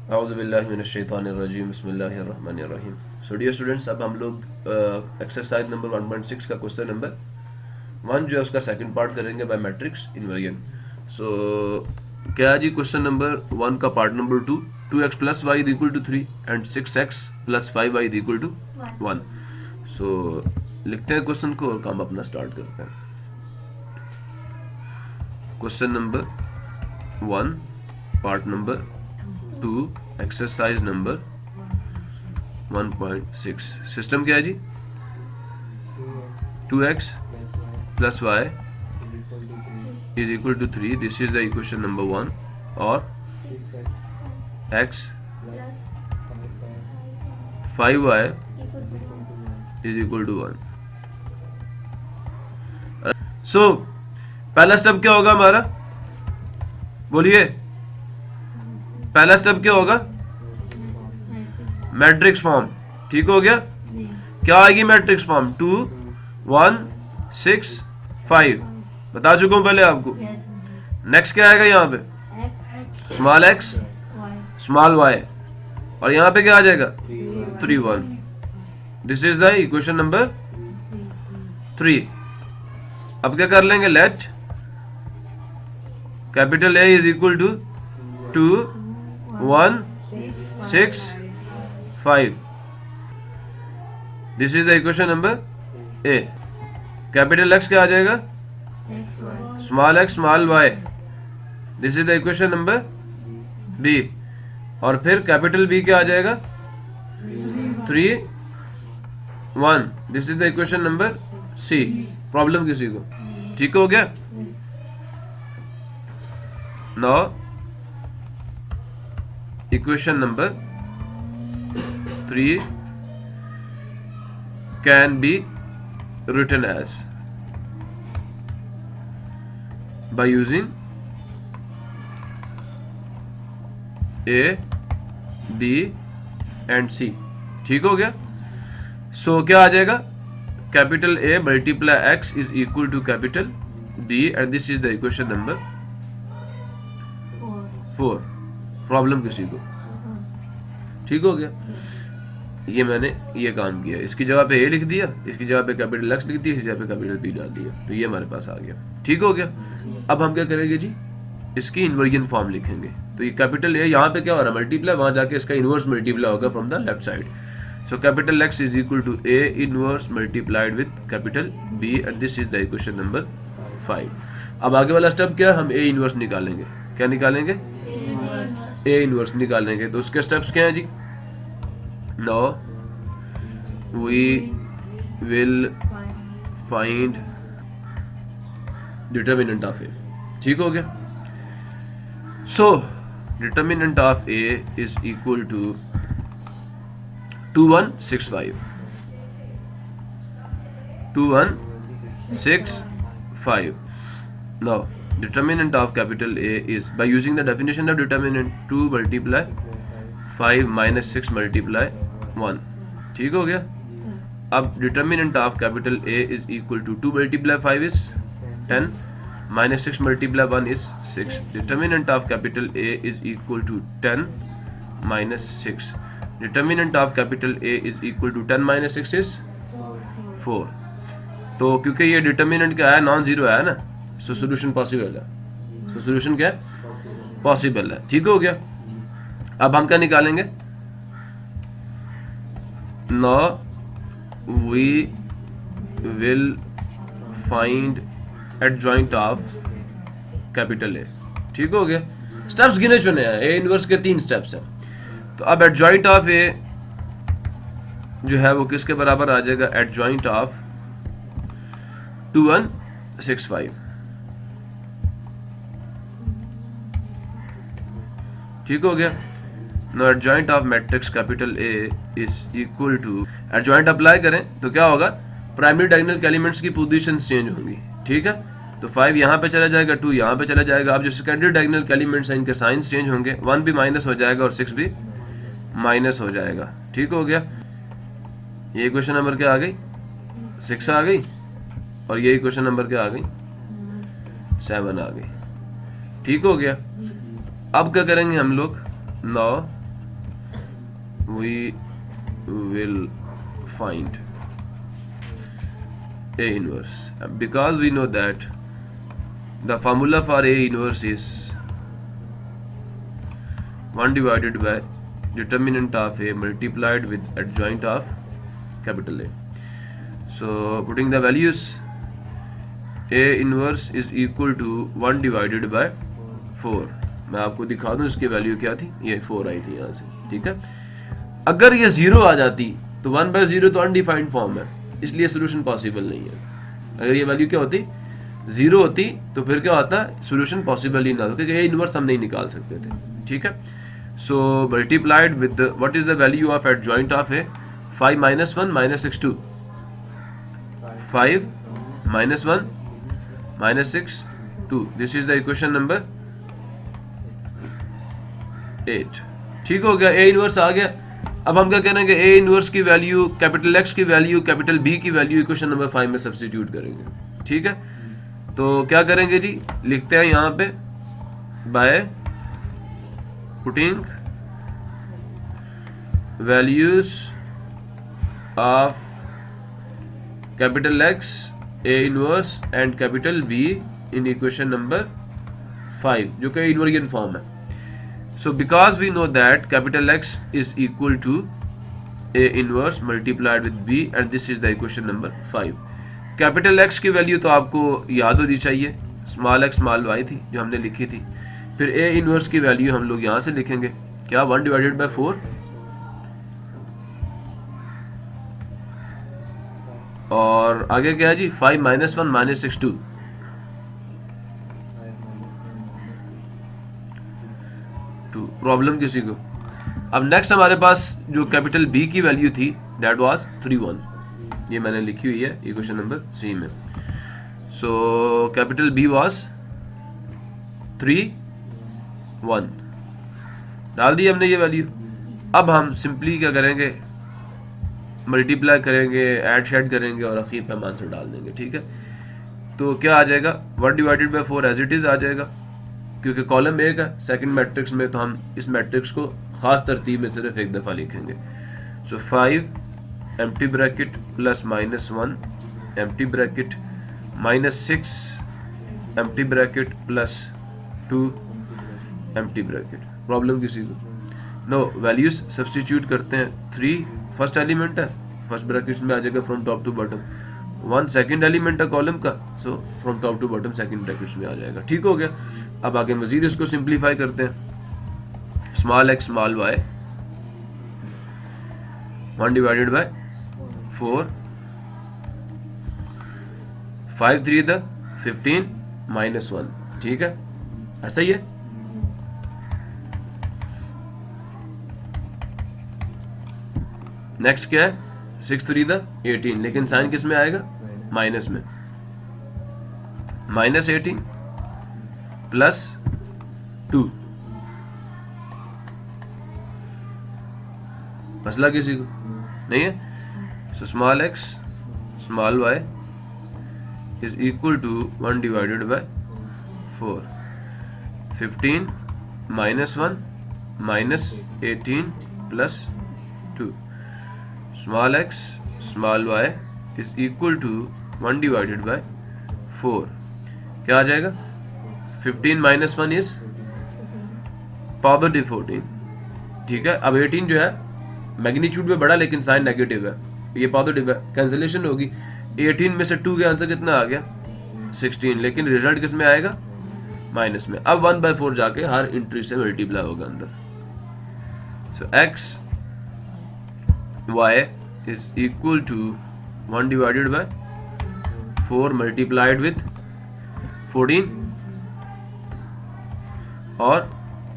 औज़ुबिल्लाहिमिनश्शैतानिर्रजीम बिस्मिल्लाहिर्रहमानिर्रहीम। So dear students, अब हम लोग एक्सरसाइज नंबर 1.6 का क्वेश्चन नंबर 1 जो है उसका सेकंड पार्ट करेंगे बाय मैट्रिक्स इन्वर्जन। सो क्या है जी क्वेश्चन नंबर 1 का part number 2, 2x plus Y is equal to 3 and 6x plus 5y is equal to 1। So लिखते हैं क्वेश्चन को और काम अपना स्टार्ट करते हैं। Question number 1 part number 2 exercise number 1.6। System क्या है जी? 2x plus Y is equal to 3, this is the equation number 1, और x 5y is equal to 1। So पहला स्टेप क्या होगा हमारा? बोलिए, पहला स्टेप क्या होगा? Matrix form. ठीक हो गया? क्या आएगी मैट्रिक्स फॉर्म? 2 1 6 5 बता चुका हूं पहले आपको। नेक्स्ट क्या आएगा यहाँ पे? स्मॉल x स्मॉल y, और यहाँ पे क्या आ जाएगा? 3 1। This is the equation number 3। अब क्या कर लेंगे? Let capital A is equal to 2 1 6 5। This is the equation number A। Capital X क्या आ जाएगा? Small x small y, this is the equation number B। और फिर कैपिटल B क्या आ जाएगा? 3 1, this is the equation number C। Problem किसी को? ठीक हो गया? Now equation number 3 can be written as by using A, B and C। ठीक हो गया? सो क्या आ जाएगा? Capital A multiply x is equal to capital B and this is the equation number 4। Problem किसी को? ठीक हो गया? ये मैंने ये काम किया, इसकी जगह पे A लिख दिया, इसकी जगह पे कैपिटल X लिख दिया, इसकी जगह पे कैपिटल B डाल दिया, तो ये हमारे पास आ गया। ठीक हो गया? अब हम क्या करेंगे जी? इसकी इन्वर्जन फॉर्म लिखेंगे। तो ये कैपिटल A यहाँ पे क्या हो रहा है? मल्टीप्लाई, वहां जाके इसका इनवर्स मल्टीप्लाई होगा from the left side. So capital X is equal to A inverse multiplied with capital B and this is the equation number 5। अब आगे वाला स्टेप क्या? हम A इनवर्स निकालेंगे। क्या निकालेंगे? A इनवर्स निकालेंगे। तो उसके स्टेप्स क्या हैं जी? Now we will find determinant of A। ठीक हो गया? So determinant of A is equal to 2 1 6 5 2 1 6 5। Now determinant of capital A is by using the definition of determinant 2 multiply 5 minus 6 multiply 1। ठीक हो गया? अब determinant of capital A is equal to 2 multiply 5 is 10 minus 6 multiply 1 is 6। determinant of capital A is equal to 10 minus 6। determinant of capital A is equal to 10 minus 6 is 4। तो क्योंकि ये determinant क्या है? Non zero है ना, so solution possible है। So solution क्या है? पॉसिबल है। ठीक हो गया? अब हम क्या निकालेंगे? Now we will find adjoint of capital A। ठीक हो गया? स्टेप्स गिने चुने हैं, A इनवर्स के 3 स्टेप्स हैं। तो अब एडजॉइंट ऑफ A जो है वो किसके बराबर आ जाएगा? Adjoint of 2 1 6 5। ठीक हो गया? No adjoint of matrix capital A is equal to, adjoint apply करें तो क्या होगा? प्राइमरी डायगोनल एलिमेंट्स की पोजीशन चेंज होंगी। ठीक है? तो 5 यहाँ पे चला जाएगा, 2 यहाँ पे चला जाएगा। अब जो सेकेंडरी डायगोनल एलिमेंट्स हैं इनके साइंस चेंज होंगे, 1 भी माइनस हो जाएगा और 6 भी माइनस हो जाएगा। ठीक हो गया? ये इक्वेशन नंबर क्या आ गई? 6 आ गई, और ये इक्वेशन नंबर क्या आ गई? 7 आ गई। ठीक हो गया? अब क्या करेंगे हम लोग? Now we will find A inverse because we know that the formula for A inverse is 1 divided by determinant of A multiplied with adjoint of capital A. So putting the values, A inverse is equal to 1 divided by 4. मैं आपको दिखा दूं इसकी value क्या थी, ये 4 आई थी यहाँ से, ठीक है। अगर ये 0 आ जाती तो 1/0 तो अनडिफाइंड फॉर्म है, इसलिए सोल्यूशन पॉसिबल नहीं है। अगर ये वैल्यू क्या होती, 0 होती, तो फिर क्या होता, सोल्यूशन पॉसिबल ही ना हो, क्योंकि ए इनवर्स हम नहीं निकाल सकते थे, ठीक है। So multiplied with what is the value of adjoint of A, 5 - 1 -6 2, 5 - 1 -6 2, this is the equation number 8। ठीक हो गया, ए इनवर्स आ गया। अब हम क्या करेंगे, ए इनवर्स की वैल्यू, कैपिटल एक्स की वैल्यू, कैपिटल बी की वैल्यू इक्वेशन नंबर 5 में सब्स्टिट्यूट करेंगे, ठीक है। तो क्या करेंगे जी, लिखते हैं यहाँ पे by putting values of capital x, A inverse and capital be in equation number 5, जो कि इनवर्जन फॉर्म है। So because we know that capital X is equal to A inverse multiplied with B and this is the equation number 5. Capital X की value तो आपको याद होनी चाहिए, small x small y थी जो हमने लिखी थी। फिर A इनवर्स की वैल्यू हम लोग यहाँ से लिखेंगे, क्या, 1 डिवाइडेड बाय 4 और आगे क्या है जी, 5 - 1 -6 2, प्रॉब्लम किसी को। अब नेक्स्ट हमारे पास जो कैपिटल बी की वैल्यू थी दैट वाज 3 1, ये मैंने लिखी हुई है इक्वेशन नंबर 3 में। सो कैपिटल बी वाज 3 1, डाल दी हमने ये वैल्यू। अब हम सिंपली क्या करेंगे, मल्टीप्लाई करेंगे, ऐड शेड करेंगे और आखिर पे हम आंसर डाल देंगे, ठीक है। तो क्या आ जाएगा, 1 divided by 4 as it is आ जाएगा, क्योंकि कॉलम 1 है सेकंड मैट्रिक्स में, तो हम इस मैट्रिक्स को खास तरतीब में सिर्फ एक दफ़ा लिखेंगे। So 5 empty bracket plus -1 empty bracket -6 empty bracket plus 2 empty bracket. Problem किसी को, नो, वैल्यूज सब्स्टिट्यूट करते हैं। 3 फर्स्ट एलिमेंट है, फर्स्ट ब्रैकेट में आ जाएगा from top to bottom. 1 second element है कॉलम का, so from top to bottom second bracket में आ जाएगा, ठीक हो गया। अब आगे मजीद इसको सिंप्लीफाई करते हैं, small x small y, 1 divided by 4, 5 3 the 15 -1, ठीक है, ऐसा ही है। नेक्स्ट क्या है, 6 3 द 18, लेकिन साइन किस में आएगा, माइनस में, -18 प्लस 2, मसला किसी को नहीं है। So small x small y is equal to 1 divided by 4, 15 -1 -18 plus 2, small x small y is equal to 1 divided by 4, क्या आ जाएगा, 15 - 1 इज पॉजिटिव 14, ठीक है। अब 18 जो है मैग्नीट्यूड में बड़ा लेकिन साइन नेगेटिव है, ये पॉजिटिव है, कैंसिलेशन होगी। 18 में से 2 के आंसर कितना आ गया, 16, लेकिन रिजल्ट किस में आएगा, माइनस में। अब 1/4 जाके हर इंट्री से मल्टीप्लाई होगा अंदर। So x y is equal to 1 divided by 4 multiplied with 14 और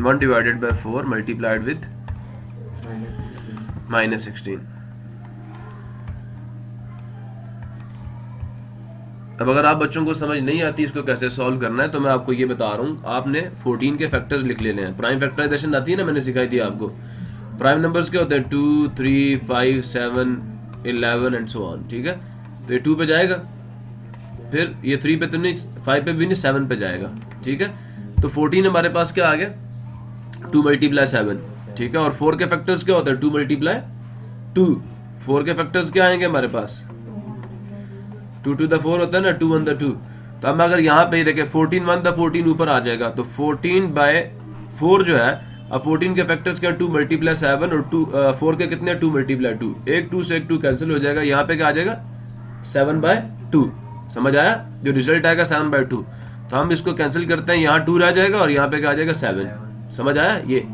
1 डिवाइडेड बाय 4 मल्टीप्लाइड विथ -16। अब अगर आप बच्चों को समझ नहीं आती इसको कैसे सॉल्व करना है, तो मैं आपको ये बता रहा हूँ, आपने 14 के फैक्टर्स लिख लेने हैं। प्राइम फैक्टराइजेशन आती है ना, मैंने सिखाई थी आपको। प्राइम नंबर्स क्या होते हैं, 2 3 5 7 11 एंड सो ऑन, ठीक है। तो ये 2 पे जाएगा, फिर ये 3 पे तो नहीं, 5 पे भी नहीं, 7 पे जाएगा, ठीक है। तो 14 हमारे पास क्या आ गया, 2 × 7, ठीक है, और 4 के फैक्टर्स क्या होता है, 2 मल्टीप्लाई 2। 4 के फैक्टर्स क्या आएंगे हमारे पास, 2 to the 4 होता है ना, 2 1 the 2। तो अब अगर यहाँ पे देखें 14 1 the 14 ऊपर आ जाएगा, तो 14/4 जो है, अब 14 के फैक्टर्स क्या, 2 मल्टीप्लाई 7 और 4 के कितने, 2 मल्टीप्लाई 2, एक 2 से एक 2 कैंसिल हो जाएगा, यहाँ पे क्या आ जाएगा 7/2। समझ आया, जो रिजल्ट आएगा 7/2। तो हम इसको कैंसिल करते हैं, यहाँ 2 रह जाएगा और यहाँ पे क्या आ जाएगा 7। समझ आया ये।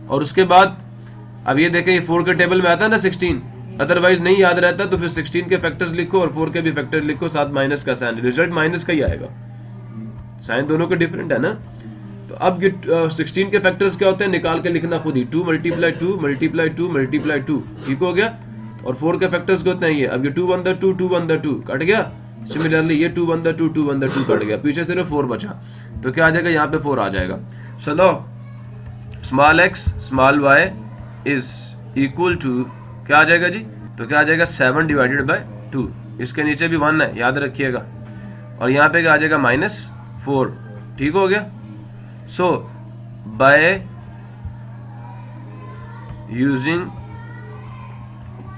और उसके बाद अब ये देखें, ये 4 के टेबल में आता है ना 16, अदरवाइज नहीं याद रहता तो फिर 16 के फैक्टर्स लिखो और 4 के भी फैक्टर लिखो, साथ माइनस का साइन, रिजल्ट माइनस का ही आएगा, साइन दोनों के डिफरेंट है ना। तो अब ये 16 के फैक्टर्स क्या होते हैं, निकाल के लिखना खुद ही, 2 मल्टीप्लाई 2 मल्टीप्लाई 2 मल्टीप्लाई 2, ठीक हो गया। और 4 के फैक्टर्स क्या होते हैं, ये अब ये 2 1 the 2 2 1 the 2 कट गया। सिमिलरली ये 2 1 the 2 2 1 the 2 कट गया, पीछे सिर्फ 4 बचा, तो क्या आ जाएगा, यहाँ पे 4 आ जाएगा। चलो, small x small y is equal to क्या आ जाएगा जी, तो क्या आ जाएगा 7/2। इसके नीचे भी 1 है, याद रखिएगा, और यहाँ पे क्या आ जाएगा -4, ठीक हो गया। So by using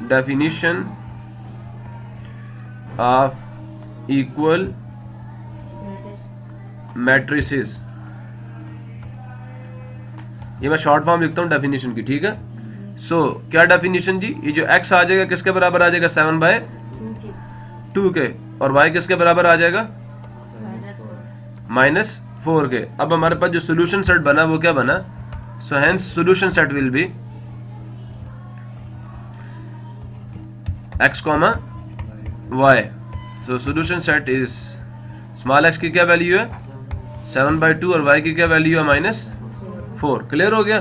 definition of equal matrices, ये मैं शॉर्ट फॉर्म लिखता हूं डेफिनेशन की, ठीक है। सो क्या डेफिनेशन जी, ये जो x आ जाएगा किसके बराबर आ जाएगा, 7/2 के, और y किसके बराबर आ जाएगा, -4 के। अब हमारे पास जो सोल्यूशन सेट बना वो क्या बना, so hence solution set will be x, y। So solution set is small x की क्या वैल्यू है 7/2 और y की क्या वैल्यू है -4। क्लियर हो गया।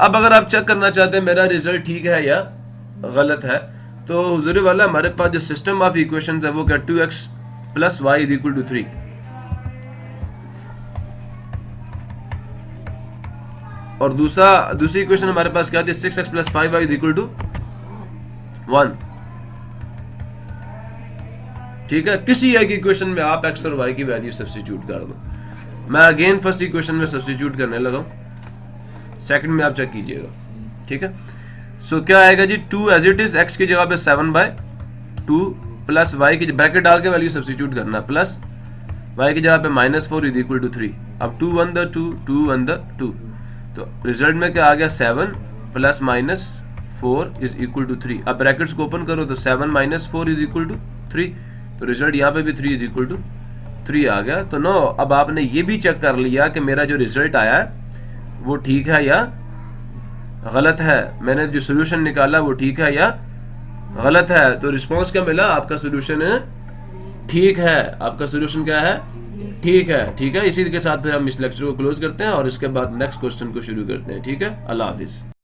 अब अगर आप चेक करना चाहते हैं मेरा रिजल्ट ठीक है या गलत है, तो हुजूर वाला हमारे पास जो सिस्टम ऑफ इक्वेशंस है वो क्या, 2x + y = 3। और दूसरी इक्वेशन हमारे पास क्या थी, 6x + 5y = 1। ठीक है, किसी एक इक्वेशन में आप x और y की वैल्यू सब्स्टिट्यूट कर दो। मैं अगेन फर्स्ट इक्वेशन में सब्स्टिट्यूट करने लगा हूं, सेकंड में आप चेक कीजिएगा, ठीक है। सो क्या आएगा जी, 2 एज इट इज, x की जगह पे 7/2 प्लस y की ब्रैकेट डाल के वैल्यू सब्स्टिट्यूट करना, प्लस y की जगह पे -4 = 3। अब 2 1 the 2 2 1 the 2, तो रिजल्ट में क्या आ गया, 7 + -4 = 3। अब ब्रैकेट्स को ओपन करो तो 7 - 4 = 3, तो रिजल्ट यहाँ पे भी 3 = 3 आ गया। तो नो, अब आपने ये भी चेक कर लिया कि मेरा जो रिजल्ट आया है वो ठीक है या गलत है, मैंने जो सोल्यूशन निकाला वो ठीक है या गलत है। तो रिस्पांस क्या मिला, आपका सोल्यूशन है ठीक है, आपका सोल्यूशन क्या है, ठीक है। ठीक है, इसी के साथ फिर हम इस लेक्चर को क्लोज करते हैं और इसके बाद नेक्स्ट क्वेश्चन को शुरू करते हैं। ठीक है, अल्लाह हाफिज।